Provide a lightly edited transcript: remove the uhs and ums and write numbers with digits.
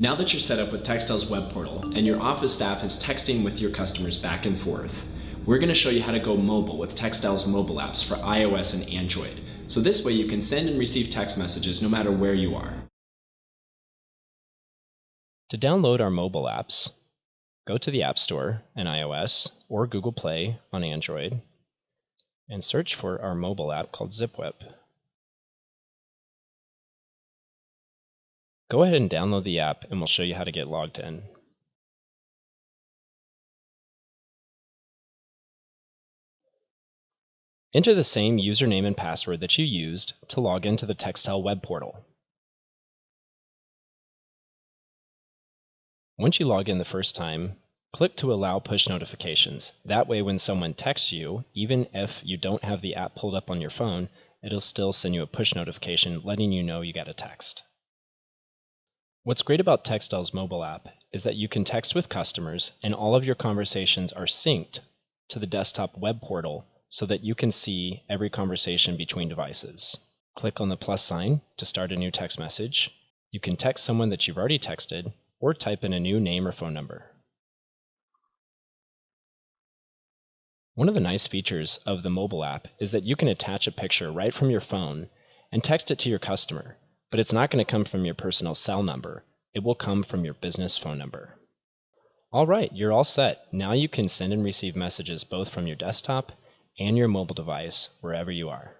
Now that you're set up with Textel's web portal and your office staff is texting with your customers back and forth, we're going to show you how to go mobile with Textel's mobile apps for iOS and Android. So this way you can send and receive text messages no matter where you are. To download our mobile apps, go to the App Store on iOS or Google Play on Android and search for our mobile app called ZipWhip. Go ahead and download the app and we'll show you how to get logged in. Enter the same username and password that you used to log into the Textel web portal. Once you log in the first time, click to allow push notifications. That way when someone texts you, even if you don't have the app pulled up on your phone, it'll still send you a push notification letting you know you got a text. What's great about Textel's mobile app is that you can text with customers and all of your conversations are synced to the desktop web portal so that you can see every conversation between devices. Click on the plus sign to start a new text message. You can text someone that you've already texted or type in a new name or phone number. One of the nice features of the mobile app is that you can attach a picture right from your phone and text it to your customer. But it's not going to come from your personal cell number. It will come from your business phone number. All right, you're all set. Now you can send and receive messages both from your desktop and your mobile device wherever you are.